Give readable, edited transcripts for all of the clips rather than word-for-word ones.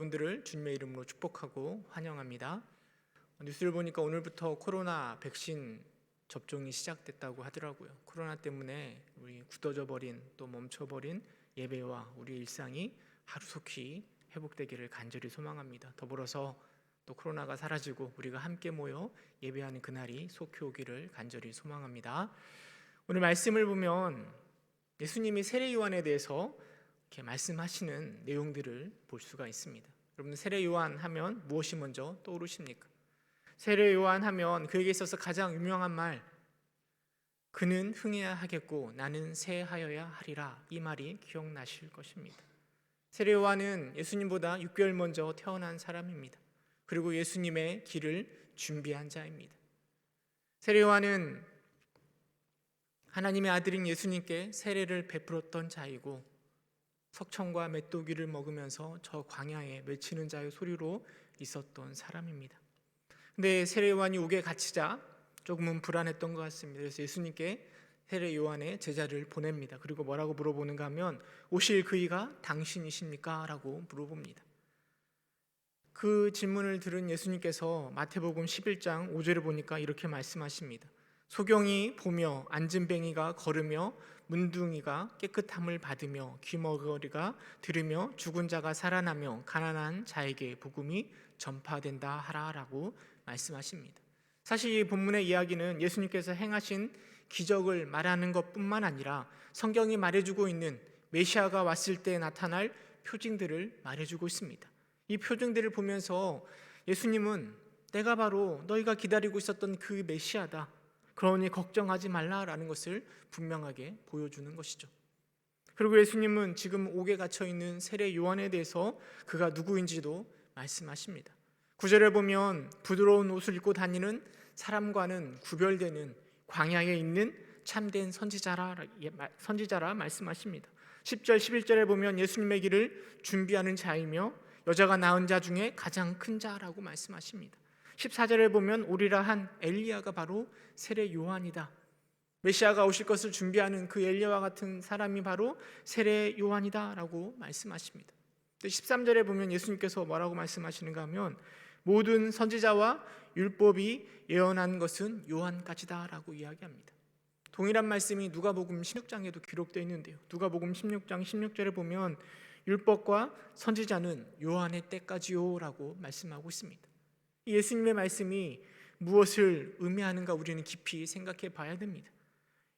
여러분들을 주님의 이름으로 축복하고 환영합니다. 뉴스를 보니까 오늘부터 코로나 백신 접종이 시작됐다고 하더라고요. 코로나 때문에 우리 굳어져 버린 또 멈춰버린 예배와 우리의 일상이 하루속히 회복되기를 간절히 소망합니다. 더불어서 또 코로나가 사라지고 우리가 함께 모여 예배하는 그날이 속히 오기를 간절히 소망합니다. 오늘 말씀을 보면 예수님이 세례 요한에 대해서 이렇게 말씀하시는 내용들을 볼 수가 있습니다. 여러분, 세례 요한 하면 무엇이 먼저 떠오르십니까? 세례 요한 하면 그에게 있어서 가장 유명한 말, 그는 흥해야 하겠고 나는 새하여야 하리라, 이 말이 기억나실 것입니다. 세례 요한은 예수님보다 6개월 먼저 태어난 사람입니다. 그리고 예수님의 길을 준비한 자입니다. 세례 요한은 하나님의 아들인 예수님께 세례를 베풀었던 자이고 석청과 메뚜기를 먹으면서 저 광야에 외치는 자의 소리로 있었던 사람입니다. 근데 세례 요한이 옥에 갇히자 조금은 불안했던 것 같습니다. 그래서 예수님께 세례 요한의 제자를 보냅니다. 그리고 뭐라고 물어보는가 하면 오실 그이가 당신이십니까? 라고 물어봅니다. 그 질문을 들은 예수님께서 마태복음 11장 5절을 보니까 이렇게 말씀하십니다. 소경이 보며 안진뱅이가 걸으며 문둥이가 깨끗함을 받으며 귀머거리가 들으며 죽은 자가 살아나며 가난한 자에게 복음이 전파된다 하라라고 말씀하십니다. 사실 이 본문의 이야기는 예수님께서 행하신 기적을 말하는 것뿐만 아니라 성경이 말해주고 있는 메시아가 왔을 때 나타날 표징들을 말해주고 있습니다. 이 표징들을 보면서 예수님은 내가 바로 너희가 기다리고 있었던 그 메시아다, 그러니 걱정하지 말라라는 것을 분명하게 보여주는 것이죠. 그리고 예수님은 지금 옥에 갇혀있는 세례 요한에 대해서 그가 누구인지도 말씀하십니다. 9절에 보면 부드러운 옷을 입고 다니는 사람과는 구별되는 광야에 있는 참된 선지자라 말씀하십니다. 10절 11절에 보면 예수님의 길을 준비하는 자이며 여자가 낳은 자 중에 가장 큰 자라고 말씀하십니다. 14절에 보면 오리라 한 엘리야가 바로 세례 요한이다. 메시아가 오실 것을 준비하는 그 엘리야와 같은 사람이 바로 세례 요한이다 라고 말씀하십니다. 13절에 보면 예수님께서 뭐라고 말씀하시는가 하면 모든 선지자와 율법이 예언한 것은 요한까지다 라고 이야기합니다. 동일한 말씀이 누가복음 16장에도 기록되어 있는데요, 누가복음 16장 16절에 보면 율법과 선지자는 요한의 때까지요 라고 말씀하고 있습니다. 예수님의 말씀이 무엇을 의미하는가 우리는 깊이 생각해 봐야 됩니다.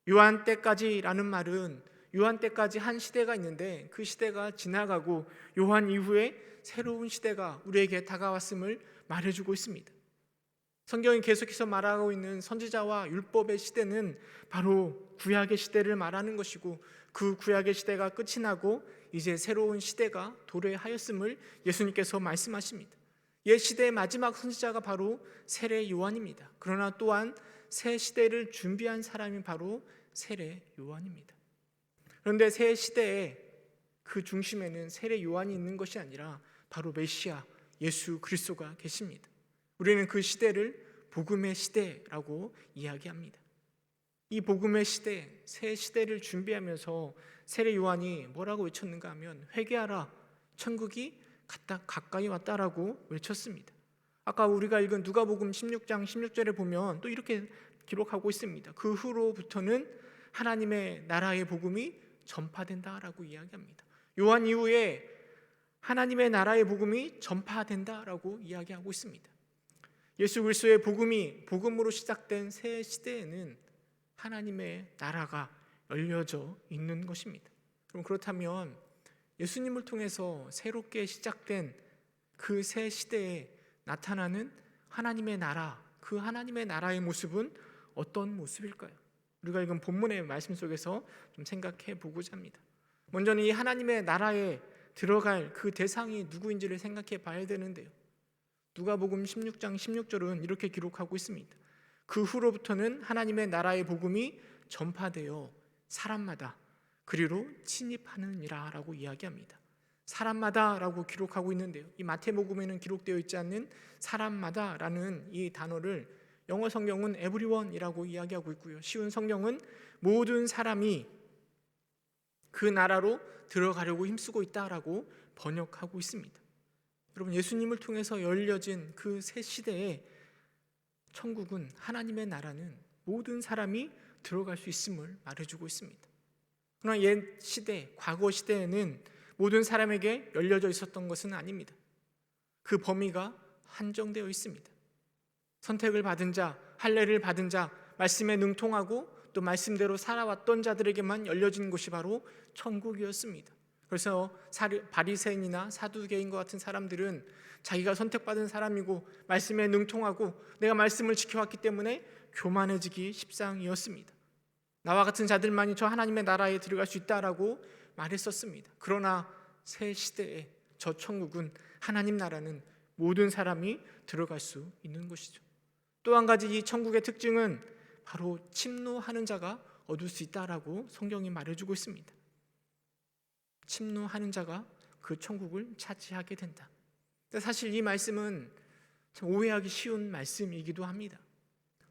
요한 때까지라는 말은 요한 때까지 한 시대가 있는데 그 시대가 지나가고 요한 이후에 새로운 시대가 우리에게 다가왔음을 말해주고 있습니다. 성경이 계속해서 말하고 있는 선지자와 율법의 시대는 바로 구약의 시대를 말하는 것이고 그 구약의 시대가 끝이 나고 이제 새로운 시대가 도래하였음을 예수님께서 말씀하십니다. 옛 시대의 마지막 선지자가 바로 세례 요한입니다. 그러나 또한 새 시대를 준비한 사람이 바로 세례 요한입니다. 그런데 새 시대의 그 중심에는 세례 요한이 있는 것이 아니라 바로 메시아 예수 그리스도가 계십니다. 우리는 그 시대를 복음의 시대라고 이야기합니다. 이 복음의 시대, 새 시대를 준비하면서 세례 요한이 뭐라고 외쳤는가 하면 회개하라, 천국이 가까이 왔다라고 외쳤습니다. 아까 우리가 읽은 누가복음 16장 16절에 보면 또 이렇게 기록하고 있습니다. 그 후로부터는 하나님의 나라의 복음이 전파된다라고 이야기합니다. 요한 이후에 하나님의 나라의 복음이 전파된다라고 이야기하고 있습니다. 예수 그리스도의 복음으로 시작된 새 시대에는 하나님의 나라가 열려져 있는 것입니다. 그럼 그렇다면 예수님을 통해서 새롭게 시작된 그 새 시대에 나타나는 하나님의 나라, 그 하나님의 나라의 모습은 어떤 모습일까요? 우리가 읽은 본문의 말씀 속에서 좀 생각해 보고자 합니다. 먼저는 이 하나님의 나라에 들어갈 그 대상이 누구인지를 생각해 봐야 되는데요, 누가복음 16장 16절은 이렇게 기록하고 있습니다. 그 후로부터는 하나님의 나라의 복음이 전파되어 사람마다 그리로 침입하느니라 라고 이야기합니다. 사람마다 라고 기록하고 있는데요, 이 마태복음에는 기록되어 있지 않는 사람마다 라는 이 단어를 영어 성경은 everyone이라고 이야기하고 있고요, 쉬운 성경은 모든 사람이 그 나라로 들어가려고 힘쓰고 있다라고 번역하고 있습니다. 여러분, 예수님을 통해서 열려진 그 새 시대에 천국은, 하나님의 나라는 모든 사람이 들어갈 수 있음을 말해주고 있습니다. 그러나 옛 시대, 과거 시대에는 모든 사람에게 열려져 있었던 것은 아닙니다. 그 범위가 한정되어 있습니다. 선택을 받은 자, 할례를 받은 자, 말씀에 능통하고 또 말씀대로 살아왔던 자들에게만 열려진 곳이 바로 천국이었습니다. 그래서 바리새인이나 사두개인과 같은 사람들은 자기가 선택받은 사람이고 말씀에 능통하고 내가 말씀을 지켜왔기 때문에 교만해지기 십상이었습니다. 나와 같은 자들만이 저 하나님의 나라에 들어갈 수 있다라고 말했었습니다. 그러나 새 시대에 저 천국은, 하나님 나라는 모든 사람이 들어갈 수 있는 곳이죠. 또 한 가지 이 천국의 특징은 바로 침노하는 자가 얻을 수 있다라고 성경이 말해주고 있습니다. 침노하는 자가 그 천국을 차지하게 된다. 사실 이 말씀은 참 오해하기 쉬운 말씀이기도 합니다.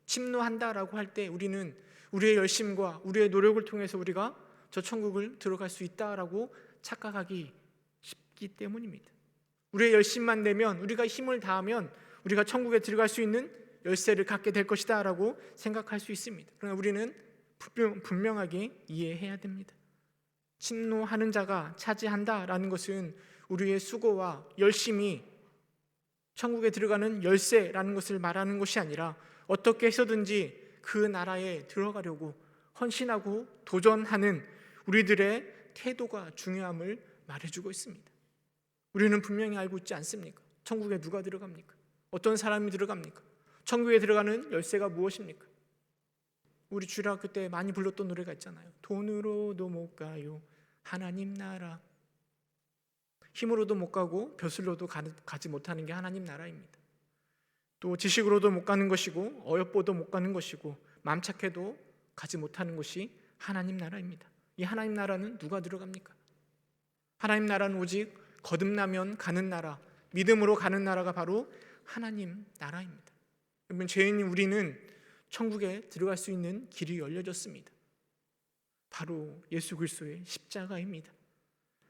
침노한다라고 할 때 우리는 우리의 열심과 우리의 노력을 통해서 우리가 저 천국을 들어갈 수 있다라고 착각하기 쉽기 때문입니다. 우리의 열심만 내면, 우리가 힘을 다하면 우리가 천국에 들어갈 수 있는 열쇠를 갖게 될 것이다 라고 생각할 수 있습니다. 그러나 우리는 분명하게 이해해야 됩니다. 침노하는 자가 차지한다라는 것은 우리의 수고와 열심이 천국에 들어가는 열쇠라는 것을 말하는 것이 아니라 어떻게 해서든지 그 나라에 들어가려고 헌신하고 도전하는 우리들의 태도가 중요함을 말해주고 있습니다. 우리는 분명히 알고 있지 않습니까? 천국에 누가 들어갑니까? 어떤 사람이 들어갑니까? 천국에 들어가는 열쇠가 무엇입니까? 우리 주일학교 때 많이 불렀던 노래가 있잖아요. 돈으로도 못 가요 하나님 나라. 힘으로도 못 가고 벼슬로도 가지 못하는 게 하나님 나라입니다. 또 지식으로도 못 가는 것이고 어여뽀도 못 가는 것이고 마음 착해도 가지 못하는 것이 하나님 나라입니다. 이 하나님 나라는 누가 들어갑니까? 하나님 나라는 오직 거듭나면 가는 나라, 믿음으로 가는 나라가 바로 하나님 나라입니다. 여러분, 죄인인 우리는 천국에 들어갈 수 있는 길이 열려졌습니다. 바로 예수 그리스도의 십자가입니다.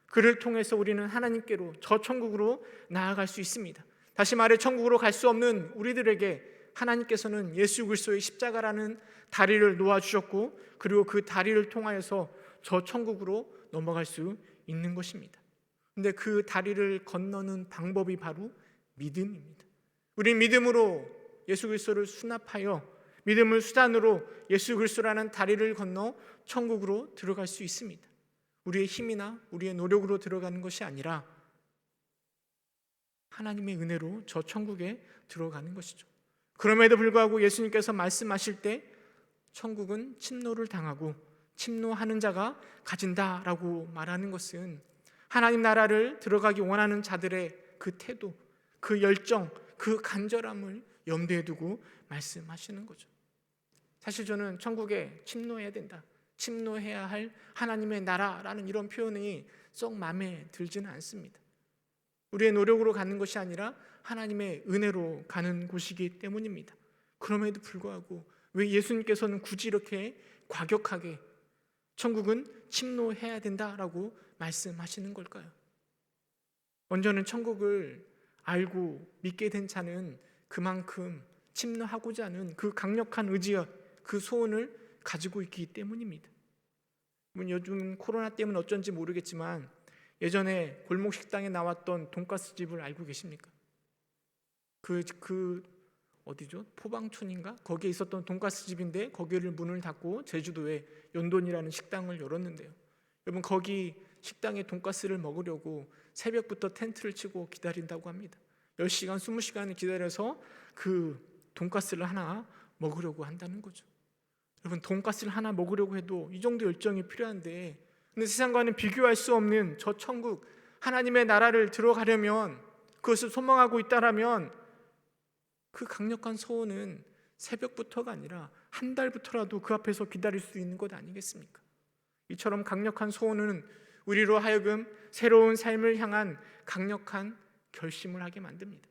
그를 통해서 우리는 하나님께로, 저 천국으로 나아갈 수 있습니다. 다시 말해 천국으로 갈 수 없는 우리들에게 하나님께서는 예수 그리스도의 십자가라는 다리를 놓아주셨고, 그리고 그 다리를 통하여서 저 천국으로 넘어갈 수 있는 것입니다. 그런데 그 다리를 건너는 방법이 바로 믿음입니다. 우리는 믿음으로 예수 그리스도를 수납하여 믿음을 수단으로 예수 그리스도라는 다리를 건너 천국으로 들어갈 수 있습니다. 우리의 힘이나 우리의 노력으로 들어가는 것이 아니라 하나님의 은혜로 저 천국에 들어가는 것이죠. 그럼에도 불구하고 예수님께서 말씀하실 때 천국은 침노를 당하고 침노하는 자가 가진다라고 말하는 것은 하나님 나라를 들어가기 원하는 자들의 그 태도, 그 열정, 그 간절함을 염두에 두고 말씀하시는 거죠. 사실 저는 천국에 침노해야 된다, 침노해야 할 하나님의 나라라는 이런 표현이 썩 마음에 들지는 않습니다. 우리의 노력으로 가는 것이 아니라 하나님의 은혜로 가는 곳이기 때문입니다. 그럼에도 불구하고 왜 예수님께서는 굳이 이렇게 과격하게 천국은 침노해야 된다라고 말씀하시는 걸까요? 먼저는 천국을 알고 믿게 된 자는 그만큼 침노하고자 하는 그 강력한 의지와 그 소원을 가지고 있기 때문입니다. 요즘 코로나 때문에 어쩐지 모르겠지만 예전에 골목 식당에 나왔던 돈가스 집을 알고 계십니까? 어디죠? 포방촌인가? 거기에 있었던 돈가스 집인데 거기를 문을 닫고 제주도에 연돈이라는 식당을 열었는데요. 여러분, 거기 식당에 돈가스를 먹으려고 새벽부터 텐트를 치고 기다린다고 합니다. 10시간, 20시간을 기다려서 그 돈가스를 하나 먹으려고 한다는 거죠. 여러분, 돈가스를 하나 먹으려고 해도 이 정도 열정이 필요한데, 근데 세상과는 비교할 수 없는 저 천국, 하나님의 나라를 들어가려면, 그것을 소망하고 있다라면 그 강력한 소원은 새벽부터가 아니라 한 달부터라도 그 앞에서 기다릴 수 있는 것 아니겠습니까? 이처럼 강력한 소원은 우리로 하여금 새로운 삶을 향한 강력한 결심을 하게 만듭니다.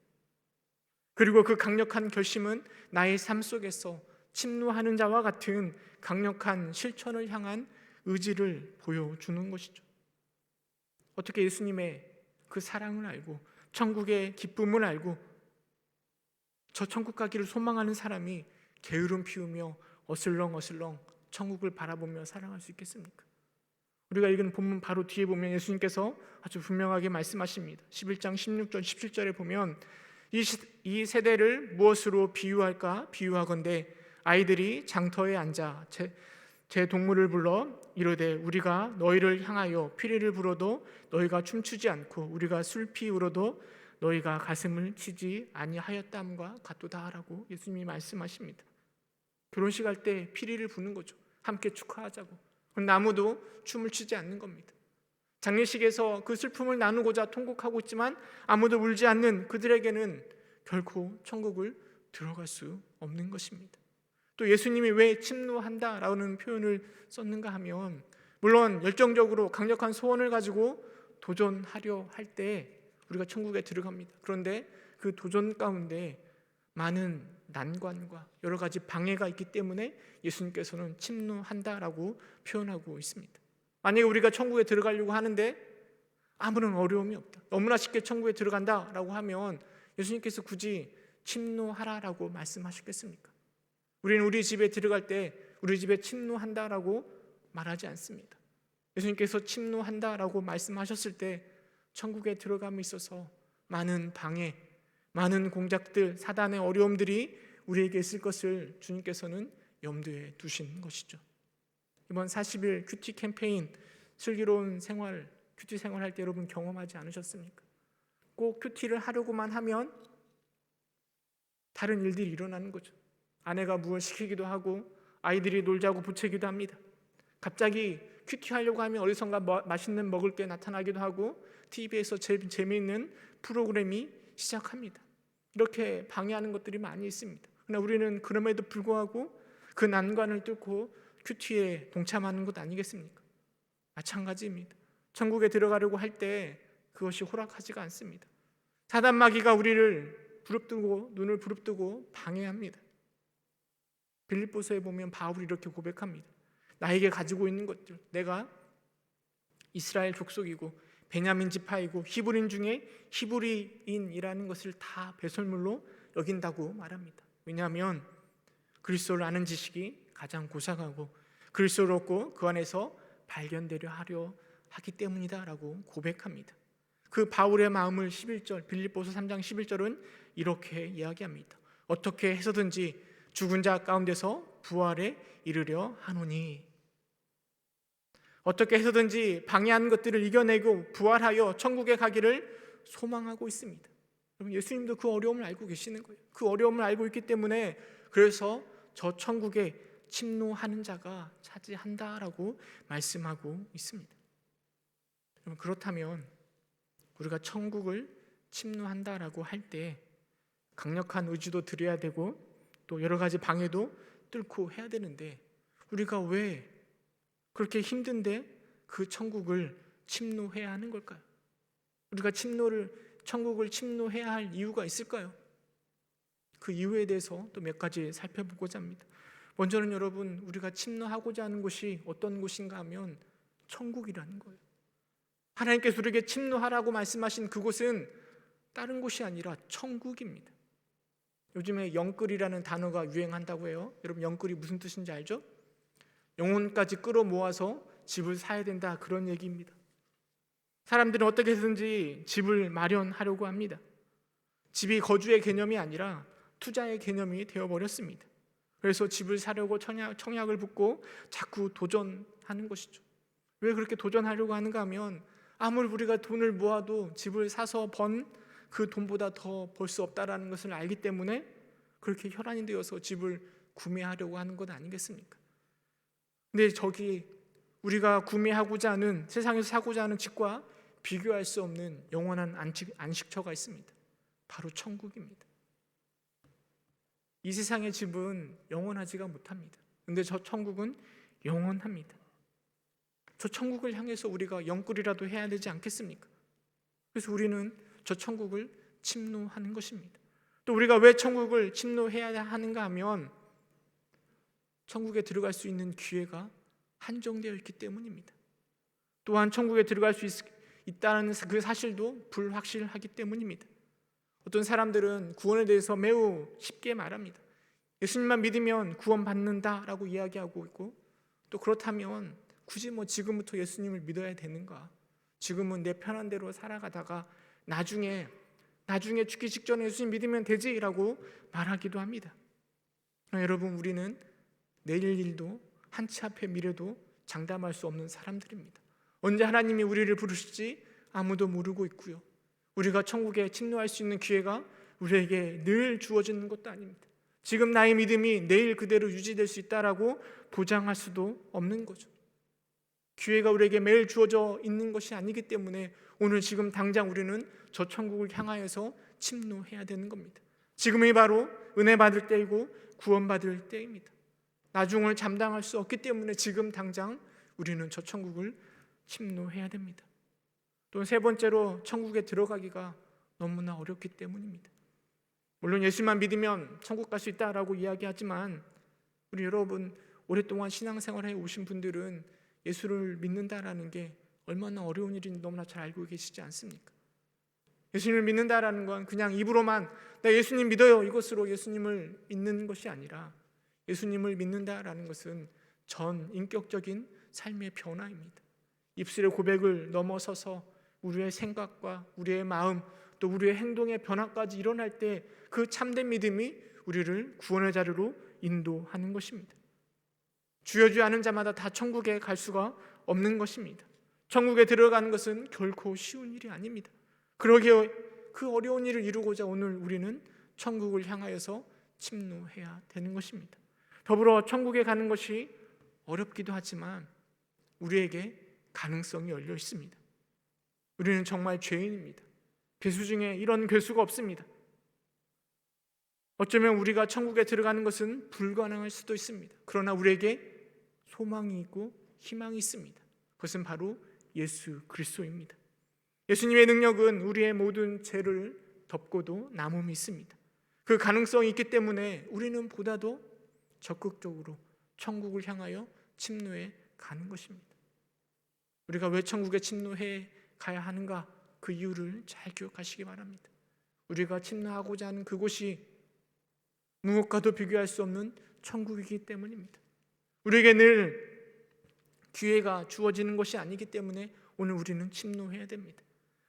그리고 그 강력한 결심은 나의 삶 속에서 침노하는 자와 같은 강력한 실천을 향한 의지를 보여주는 것이죠. 어떻게 예수님의 그 사랑을 알고 천국의 기쁨을 알고 저 천국 가기를 소망하는 사람이 게으름 피우며 어슬렁어슬렁 천국을 바라보며 살아갈 수 있겠습니까? 우리가 읽은 본문 바로 뒤에 보면 예수님께서 아주 분명하게 말씀하십니다. 11장 16절 17절에 보면 이 세대를 무엇으로 비유할까? 비유하건대 아이들이 장터에 앉아 제 동물을 불러 이르되 우리가 너희를 향하여 피리를 불어도 너희가 춤추지 않고 우리가 술피 울어도 너희가 가슴을 치지 아니하였다함과 같도다라고 예수님이 말씀하십니다. 결혼식 할 때 피리를 부는 거죠. 함께 축하하자고. 그런데 아무도 춤을 추지 않는 겁니다. 장례식에서 그 슬픔을 나누고자 통곡하고 있지만 아무도 울지 않는 그들에게는 결코 천국을 들어갈 수 없는 것입니다. 또 예수님이 왜 침노한다라는 표현을 썼는가 하면 물론 열정적으로 강력한 소원을 가지고 도전하려 할 때 우리가 천국에 들어갑니다. 그런데 그 도전 가운데 많은 난관과 여러 가지 방해가 있기 때문에 예수님께서는 침노한다라고 표현하고 있습니다. 만약에 우리가 천국에 들어가려고 하는데 아무런 어려움이 없다, 너무나 쉽게 천국에 들어간다라고 하면 예수님께서 굳이 침노하라라고 말씀하셨겠습니까? 우리는 우리 집에 들어갈 때 우리 집에 침노한다라고 말하지 않습니다. 예수님께서 침노한다라고 말씀하셨을 때 천국에 들어감에 있어서 많은 방해, 많은 공작들, 사단의 어려움들이 우리에게 있을 것을 주님께서는 염두에 두신 것이죠. 이번 40일 큐티 캠페인 슬기로운 생활, 큐티 생활할 때 여러분 경험하지 않으셨습니까? 꼭 큐티를 하려고만 하면 다른 일들이 일어나는 거죠. 아내가 무엇 시키기도 하고 아이들이 놀자고 부채기도 합니다. 갑자기 큐티 하려고 하면 어디선가 맛있는 먹을 게 나타나기도 하고 TV에서 재미있는 프로그램이 시작합니다. 이렇게 방해하는 것들이 많이 있습니다. 그러나 우리는 그럼에도 불구하고 그 난관을 뚫고 큐티에 동참하는 것 아니겠습니까? 마찬가지입니다. 천국에 들어가려고 할 때 그것이 호락하지가 않습니다. 사단 마귀가 우리를 부릅뜨고 눈을 부릅뜨고 방해합니다. 빌립보서에 보면 바울이 이렇게 고백합니다. 나에게 가지고 있는 것들, 내가 이스라엘 족속이고 베냐민 지파이고 히브리인 중에 히브리인이라는 것을 다 배설물로 여긴다고 말합니다. 왜냐하면 그리스도를 아는 지식이 가장 고상하고 그리스도를 얻고 그 안에서 발견되려 하려 하기 때문이다라고 고백합니다. 그 바울의 마음을 11절 빌립보서 3장 11절은 이렇게 이야기합니다. 어떻게 해서든지 죽은 자 가운데서 부활에 이르려 하노니, 어떻게 해서든지 방해하는 것들을 이겨내고 부활하여 천국에 가기를 소망하고 있습니다. 여러분, 예수님도 그 어려움을 알고 계시는 거예요. 그 어려움을 알고 있기 때문에 그래서 저 천국에 침노하는 자가 차지한다라고 말씀하고 있습니다. 여러분, 그렇다면 우리가 천국을 침노한다라고 할 때 강력한 의지도 드려야 되고 또 여러 가지 방해도 뚫고 해야 되는데 우리가 왜 그렇게 힘든데 그 천국을 침노해야 하는 걸까요? 우리가 천국을 침노해야 할 이유가 있을까요? 그 이유에 대해서 또 몇 가지 살펴보고자 합니다. 먼저는 여러분, 우리가 침노하고자 하는 곳이 어떤 곳인가 하면 천국이라는 거예요. 하나님께서 우리에게 침노하라고 말씀하신 그곳은 다른 곳이 아니라 천국입니다. 요즘에 영끌이라는 단어가 유행한다고 해요. 여러분, 영끌이 무슨 뜻인지 알죠? 영혼까지 끌어모아서 집을 사야 된다, 그런 얘기입니다. 사람들은 어떻게 해서든지 집을 마련하려고 합니다. 집이 거주의 개념이 아니라 투자의 개념이 되어버렸습니다. 그래서 집을 사려고 청약을 붓고 자꾸 도전하는 것이죠. 왜 그렇게 도전하려고 하는가 하면 아무리 우리가 돈을 모아도 집을 사서 번 그 돈보다 더 벌 수 없다라는 것을 알기 때문에 그렇게 혈안이 되어서 집을 구매하려고 하는 것 아니겠습니까? 근데 저기 우리가 구매하고자 하는, 세상에서 사고자 하는 집과 비교할 수 없는 영원한 안식처가 있습니다. 바로 천국입니다. 이 세상의 집은 영원하지가 못합니다. 근데 저 천국은 영원합니다. 저 천국을 향해서 우리가 영끌이라도 해야 되지 않겠습니까? 그래서 우리는 저 천국을 침노하는 것입니다. 또 우리가 왜 천국을 침노해야 하는가 하면 천국에 들어갈 수 있는 기회가 한정되어 있기 때문입니다. 또한 천국에 들어갈 수 있다는 그 사실도 불확실하기 때문입니다. 어떤 사람들은 구원에 대해서 매우 쉽게 말합니다. 예수님만 믿으면 구원받는다라고 이야기하고 있고, 또 그렇다면 굳이 지금부터 예수님을 믿어야 되는가? 지금은 내 편한 대로 살아가다가 나중에 죽기 직전에 예수님 믿으면 되지라고 말하기도 합니다. 여러분, 우리는 내일 일도 한치 앞의 미래도 장담할 수 없는 사람들입니다. 언제 하나님이 우리를 부르실지 아무도 모르고 있고요. 우리가 천국에 침노할 수 있는 기회가 우리에게 늘 주어지는 것도 아닙니다. 지금 나의 믿음이 내일 그대로 유지될 수 있다라고 보장할 수도 없는 거죠. 기회가 우리에게 매일 주어져 있는 것이 아니기 때문에 오늘 지금 당장 우리는 저 천국을 향하여서 침노해야 되는 겁니다. 지금이 바로 은혜 받을 때이고 구원받을 때입니다. 나중을 감당할 수 없기 때문에 지금 당장 우리는 저 천국을 침노해야 됩니다. 또 세 번째로, 천국에 들어가기가 너무나 어렵기 때문입니다. 물론 예수만 믿으면 천국 갈 수 있다라고 이야기하지만, 우리 여러분 오랫동안 신앙생활해 오신 분들은 예수를 믿는다라는 게 얼마나 어려운 일인지 너무나 잘 알고 계시지 않습니까? 예수님을 믿는다라는 건 그냥 입으로만 나 예수님 믿어요, 이것으로 예수님을 믿는 것이 아니라, 예수님을 믿는다라는 것은 전 인격적인 삶의 변화입니다. 입술의 고백을 넘어서서 우리의 생각과 우리의 마음, 또 우리의 행동의 변화까지 일어날 때 그 참된 믿음이 우리를 구원의 자리로 인도하는 것입니다. 주여주여 하는 자마다 다 천국에 갈 수가 없는 것입니다. 천국에 들어가는 것은 결코 쉬운 일이 아닙니다. 그러기에 그 어려운 일을 이루고자 오늘 우리는 천국을 향하여서 침노해야 되는 것입니다. 더불어 천국에 가는 것이 어렵기도 하지만 우리에게 가능성이 열려 있습니다. 우리는 정말 죄인입니다. 괴수 중에 이런 괴수가 없습니다. 어쩌면 우리가 천국에 들어가는 것은 불가능할 수도 있습니다. 그러나 우리에게 소망이 있고 희망이 있습니다. 그것은 바로 예수 그리스도입니다. 예수님의 능력은 우리의 모든 죄를 덮고도 남음이 있습니다. 그 가능성이 있기 때문에 우리는 보다도 적극적으로 천국을 향하여 침노해 가는 것입니다. 우리가 왜 천국에 침노해 가야 하는가? 그 이유를 잘 기억하시기 바랍니다. 우리가 침노하고자 하는 그곳이 무엇과도 비교할 수 없는 천국이기 때문입니다. 우리에게 늘 기회가 주어지는 것이 아니기 때문에 오늘 우리는 침노해야 됩니다.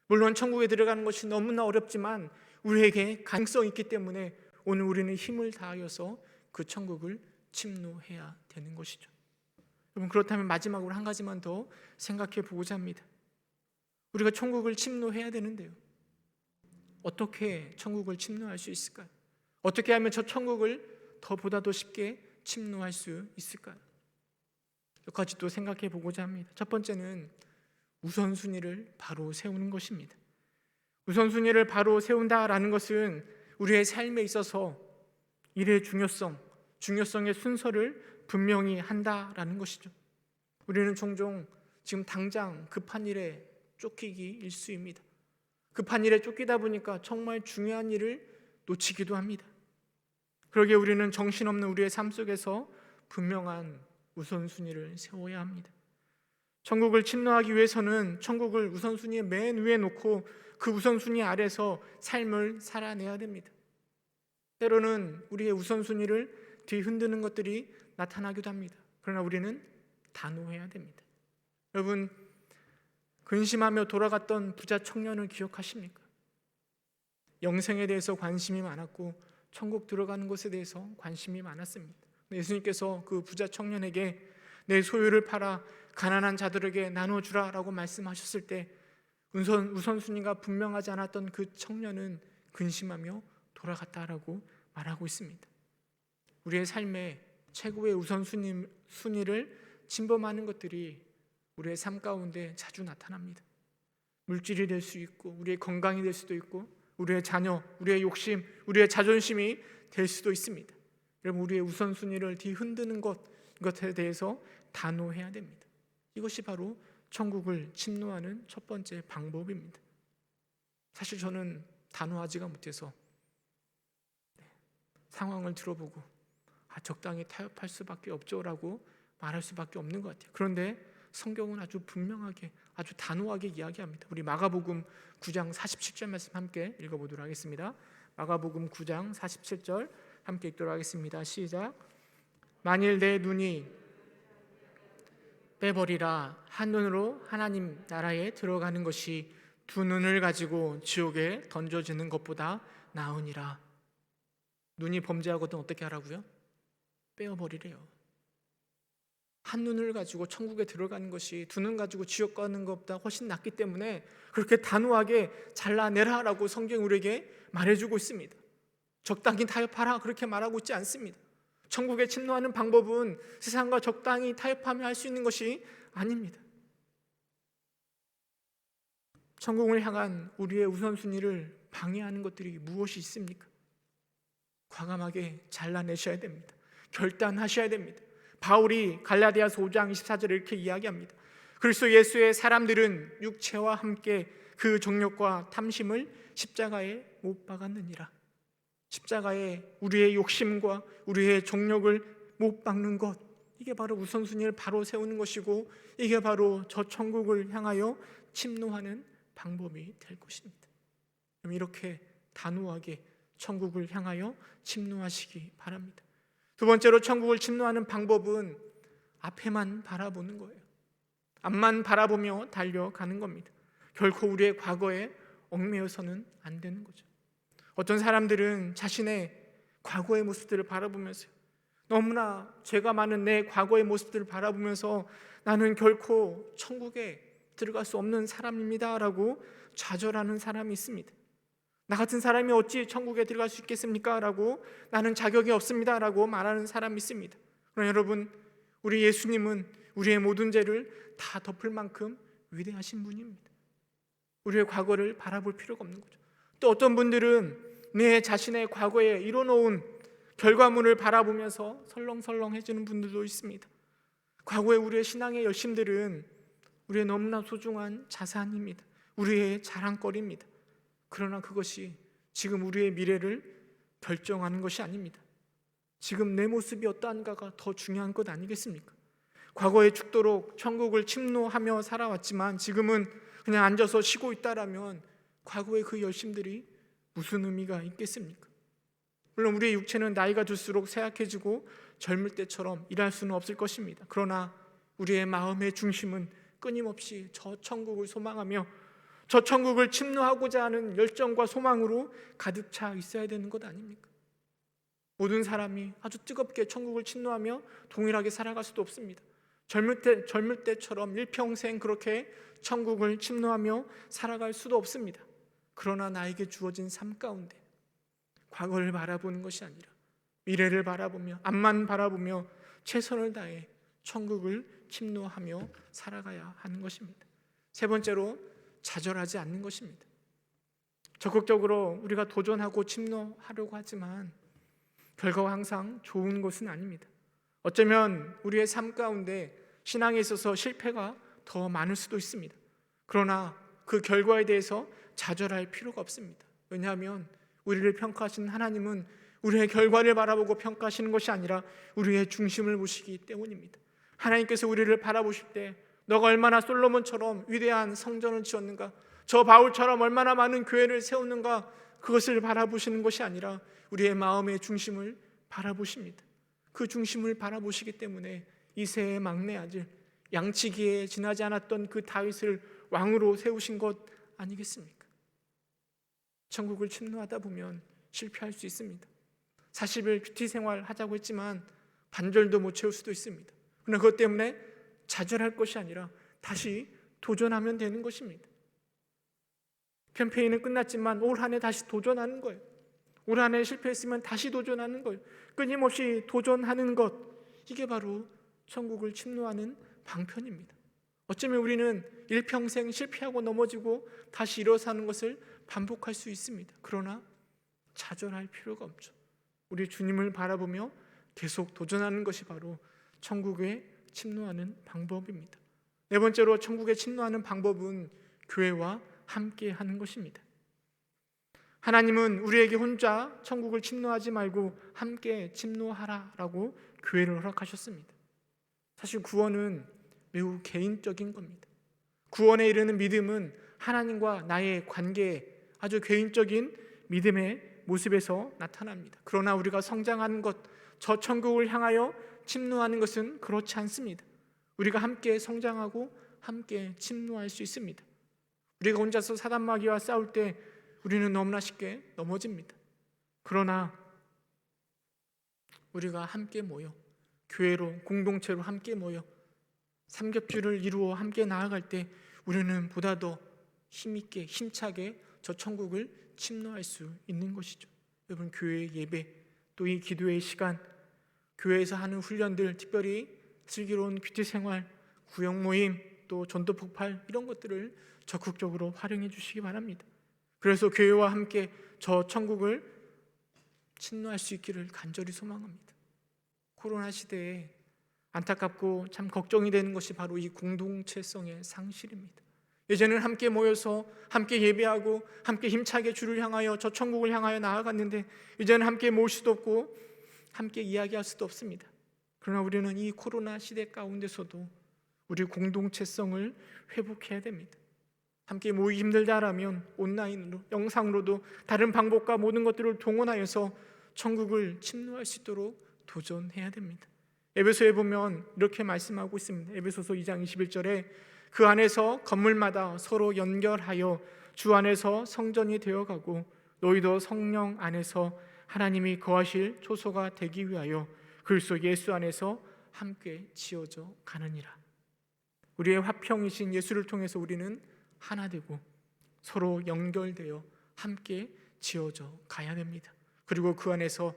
물론 천국에 들어가는 것이 너무나 어렵지만 우리에게 가능성이 있기 때문에 오늘 우리는 힘을 다하여서 그 천국을 침노해야 되는 것이죠. 여러분, 그렇다면 마지막으로 한 가지만 더 생각해 보고자 합니다. 우리가 천국을 침노해야 되는데요, 어떻게 천국을 침노할 수 있을까요? 어떻게 하면 저 천국을 보다 쉽게 침노할 수 있을까요? 몇 가지 또 생각해 보고자 합니다. 첫 번째는 우선순위를 바로 세우는 것입니다. 우선순위를 바로 세운다라는 것은 우리의 삶에 있어서 일의 중요성의 순서를 분명히 한다라는 것이죠. 우리는 종종 지금 당장 급한 일에 쫓기기 일쑤입니다. 급한 일에 쫓기다 보니까 정말 중요한 일을 놓치기도 합니다. 그러기에 우리는 정신없는 우리의 삶 속에서 분명한 우선순위를 세워야 합니다. 천국을 침노하기 위해서는 천국을 우선순위의 맨 위에 놓고 그 우선순위 아래서 삶을 살아내야 됩니다. 때로는 우리의 우선순위를 뒤흔드는 것들이 나타나기도 합니다. 그러나 우리는 단호해야 됩니다. 여러분, 근심하며 돌아갔던 부자 청년을 기억하십니까? 영생에 대해서 관심이 많았고 천국 들어가는 것에 대해서 관심이 많았습니다. 예수님께서 그 부자 청년에게 내 소유를 팔아 가난한 자들에게 나눠주라 라고 말씀하셨을 때 우선순위가 분명하지 않았던 그 청년은 근심하며 돌아갔다라고 말하고 있습니다. 우리의 삶에 최고의 우선순위를 침범하는 것들이 우리의 삶 가운데 자주 나타납니다. 물질이 될 수 있고 우리의 건강이 될 수도 있고 우리의 자녀, 우리의 욕심, 우리의 자존심이 될 수도 있습니다. 여러분, 우리의 우선순위를 뒤흔드는 것에 대해서 단호해야 됩니다. 이것이 바로 천국을 침노하는 첫 번째 방법입니다. 사실 저는 단호하지가 못해서 상황을 들어보고 적당히 타협할 수밖에 없죠라고 말할 수밖에 없는 것 같아요. 그런데 성경은 아주 분명하게 아주 단호하게 이야기합니다. 우리 마가복음 9장 47절 말씀 함께 읽어보도록 하겠습니다. 마가복음 9장 47절 함께 읽도록 하겠습니다. 시작. 만일 내 눈이 빼버리라 한눈으로 하나님 나라에 들어가는 것이 두 눈을 가지고 지옥에 던져지는 것보다 나으니라. 눈이 범죄하거든 어떻게 하라고요? 빼어버리래요. 한눈을 가지고 천국에 들어가는 것이 두 눈 가지고 지옥 가는 것보다 훨씬 낫기 때문에 그렇게 단호하게 잘라내라라고 성경이 우리에게 말해주고 있습니다. 적당히 타협하라 그렇게 말하고 있지 않습니다. 천국에 침노하는 방법은 세상과 적당히 타협하며 할 수 있는 것이 아닙니다. 천국을 향한 우리의 우선순위를 방해하는 것들이 무엇이 있습니까? 과감하게 잘라내셔야 됩니다. 결단하셔야 됩니다. 바울이 갈라디아서 5장 24절에 이렇게 이야기합니다. 그리스도 예수의 사람들은 육체와 함께 그 정욕과 탐심을 십자가에 못 박았느니라. 십자가에 우리의 욕심과 우리의 정욕을 못 박는 것, 이게 바로 우선순위를 바로 세우는 것이고 이게 바로 저 천국을 향하여 침노하는 방법이 될 것입니다. 그럼 이렇게 단호하게 천국을 향하여 침노하시기 바랍니다. 두 번째로 천국을 침노하는 방법은 앞에만 바라보는 거예요. 앞만 바라보며 달려가는 겁니다. 결코 우리의 과거에 얽매여서는 안 되는 거죠. 어떤 사람들은 자신의 과거의 모습들을 바라보면서 너무나 죄가 많은 내 과거의 모습들을 바라보면서 나는 결코 천국에 들어갈 수 없는 사람입니다 라고 좌절하는 사람이 있습니다. 나 같은 사람이 어찌 천국에 들어갈 수 있겠습니까? 라고 나는 자격이 없습니다 라고 말하는 사람이 있습니다. 그러나 여러분, 우리 예수님은 우리의 모든 죄를 다 덮을 만큼 위대하신 분입니다. 우리의 과거를 바라볼 필요가 없는 거죠. 또 어떤 분들은 내 자신의 과거에 이뤄놓은 결과물을 바라보면서 설렁설렁해지는 분들도 있습니다. 과거의 우리의 신앙의 열심들은 우리의 너무나 소중한 자산입니다. 우리의 자랑거리입니다. 그러나 그것이 지금 우리의 미래를 결정하는 것이 아닙니다. 지금 내 모습이 어떠한가가 더 중요한 것 아니겠습니까? 과거에 죽도록 천국을 침노하며 살아왔지만 지금은 그냥 앉아서 쉬고 있다라면 과거의 그 열심들이 무슨 의미가 있겠습니까? 물론 우리의 육체는 나이가 들수록 쇠약해지고 젊을 때처럼 일할 수는 없을 것입니다. 그러나 우리의 마음의 중심은 끊임없이 저 천국을 소망하며 저 천국을 침노하고자 하는 열정과 소망으로 가득 차 있어야 되는 것 아닙니까? 모든 사람이 아주 뜨겁게 천국을 침노하며 동일하게 살아갈 수도 없습니다. 젊을 때처럼 일평생 그렇게 천국을 침노하며 살아갈 수도 없습니다. 그러나 나에게 주어진 삶 가운데 과거를 바라보는 것이 아니라 미래를 바라보며 앞만 바라보며 최선을 다해 천국을 침노하며 살아가야 하는 것입니다. 세 번째로 좌절하지 않는 것입니다. 적극적으로 우리가 도전하고 침노하려고 하지만 결과가 항상 좋은 것은 아닙니다. 어쩌면 우리의 삶 가운데 신앙에 있어서 실패가 더 많을 수도 있습니다. 그러나 그 결과에 대해서 좌절할 필요가 없습니다. 왜냐하면 우리를 평가하시는 하나님은 우리의 결과를 바라보고 평가하시는 것이 아니라 우리의 중심을 보시기 때문입니다. 하나님께서 우리를 바라보실 때 너가 얼마나 솔로몬처럼 위대한 성전을 지었는가, 저 바울처럼 얼마나 많은 교회를 세웠는가, 그것을 바라보시는 것이 아니라 우리의 마음의 중심을 바라보십니다. 그 중심을 바라보시기 때문에 이새의 막내 아들 양치기에 지나지 않았던 그 다윗을 왕으로 세우신 것 아니겠습니까? 천국을 침노하다 보면 실패할 수 있습니다. 40일 큐티 생활 하자고 했지만 반절도 못 채울 수도 있습니다. 그러나 그것 때문에 좌절할 것이 아니라 다시 도전하면 되는 것입니다. 캠페인은 끝났지만 올 한 해 다시 도전하는 거예요. 올 한 해 실패했으면 다시 도전하는 거예요. 끊임없이 도전하는 것, 이게 바로 천국을 침노하는 방편입니다. 어쩌면 우리는 일평생 실패하고 넘어지고 다시 일어서는 것을 반복할 수 있습니다. 그러나 좌절할 필요가 없죠. 우리 주님을 바라보며 계속 도전하는 것이 바로 천국에 침노하는 방법입니다. 네 번째로 천국에 침노하는 방법은 교회와 함께 하는 것입니다. 하나님은 우리에게 혼자 천국을 침노하지 말고 함께 침노하라라고 교회를 허락하셨습니다. 사실 구원은 매우 개인적인 겁니다. 구원에 이르는 믿음은 하나님과 나의 관계에 아주 개인적인 믿음의 모습에서 나타납니다. 그러나 우리가 성장하는 것, 저 천국을 향하여 침노하는 것은 그렇지 않습니다. 우리가 함께 성장하고 함께 침노할 수 있습니다. 우리가 혼자서 사단마귀와 싸울 때 우리는 너무나 쉽게 넘어집니다. 그러나 우리가 함께 모여 교회로, 공동체로 함께 모여 삼겹줄을 이루어 함께 나아갈 때 우리는 보다 더 힘있게, 힘차게 저 천국을 침노할 수 있는 것이죠. 여러분, 교회의 예배, 또 이 기도의 시간, 교회에서 하는 훈련들, 특별히 슬기로운 큐티 생활, 구역 모임, 또 전도 폭발, 이런 것들을 적극적으로 활용해 주시기 바랍니다. 그래서 교회와 함께 저 천국을 침노할 수 있기를 간절히 소망합니다. 코로나 시대에 안타깝고 참 걱정이 되는 것이 바로 이 공동체성의 상실입니다. 예전에는 함께 모여서 함께 예배하고 함께 힘차게 주를 향하여 저 천국을 향하여 나아갔는데 이제는 함께 모일 수도 없고 함께 이야기할 수도 없습니다. 그러나 우리는 이 코로나 시대 가운데서도 우리 공동체성을 회복해야 됩니다. 함께 모이기 힘들다라면 온라인으로, 영상으로도 다른 방법과 모든 것들을 동원하여서 천국을 침노할 수 있도록 도전해야 됩니다. 에베소에 보면 이렇게 말씀하고 있습니다. 에베소서 2장 21절에 그 안에서 건물마다 서로 연결하여 주 안에서 성전이 되어가고 너희도 성령 안에서 하나님이 거하실 초소가 되기 위하여 그리스도 예수 안에서 함께 지어져 가느니라. 우리의 화평이신 예수를 통해서 우리는 하나 되고 서로 연결되어 함께 지어져 가야 됩니다. 그리고 그 안에서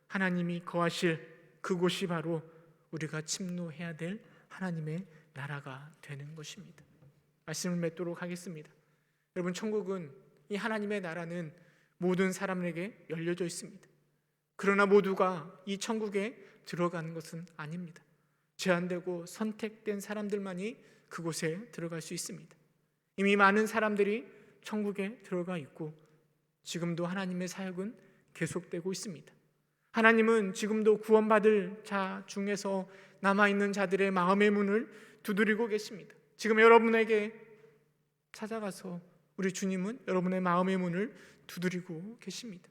하나님이 거하실 그곳이 바로 우리가 침노해야 될 하나님의 나라가 되는 것입니다. 말씀을 맺도록 하겠습니다. 여러분, 천국은, 이 하나님의 나라는 모든 사람에게 열려져 있습니다. 그러나 모두가 이 천국에 들어가는 것은 아닙니다. 제한되고 선택된 사람들만이 그곳에 들어갈 수 있습니다. 이미 많은 사람들이 천국에 들어가 있고 지금도 하나님의 사역은 계속되고 있습니다. 하나님은 지금도 구원받을 자 중에서 남아있는 자들의 마음의 문을 두드리고 계십니다. 지금 여러분에게 찾아가서 우리 주님은 여러분의 마음의 문을 두드리고 계십니다.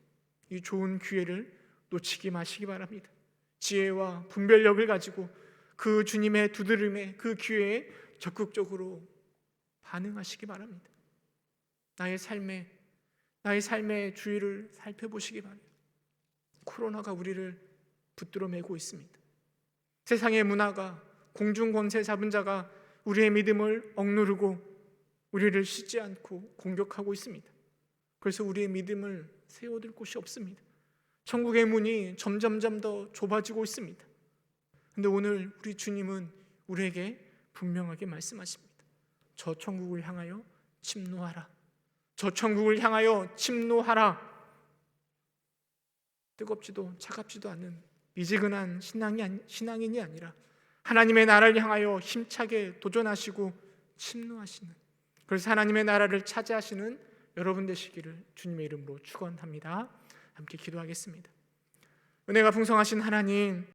이 좋은 기회를 놓치지 마시기 바랍니다. 지혜와 분별력을 가지고 그 주님의 두드림에, 그 기회에 적극적으로 반응하시기 바랍니다. 나의 삶의 주위를 살펴보시기 바랍니다. 코로나가 우리를 붙들어 매고 있습니다. 세상의 문화가, 공중 권세 잡은 자가 우리의 믿음을 억누르고 우리를 쉬지 않고 공격하고 있습니다. 그래서 우리의 믿음을 세워둘 곳이 없습니다. 천국의 문이 점점점 더 좁아지고 있습니다. 그런데 오늘 우리 주님은 우리에게 분명하게 말씀하십니다. 저 천국을 향하여 침노하라. 저 천국을 향하여 침노하라. 뜨겁지도 차갑지도 않은 미지근한 신앙인이 아니라 하나님의 나라를 향하여 힘차게 도전하시고 침노하시는, 그래서 하나님의 나라를 차지하시는 여러분 되시기를 주님의 이름으로 축원합니다. 함께 기도하겠습니다. 은혜가 풍성하신 하나님,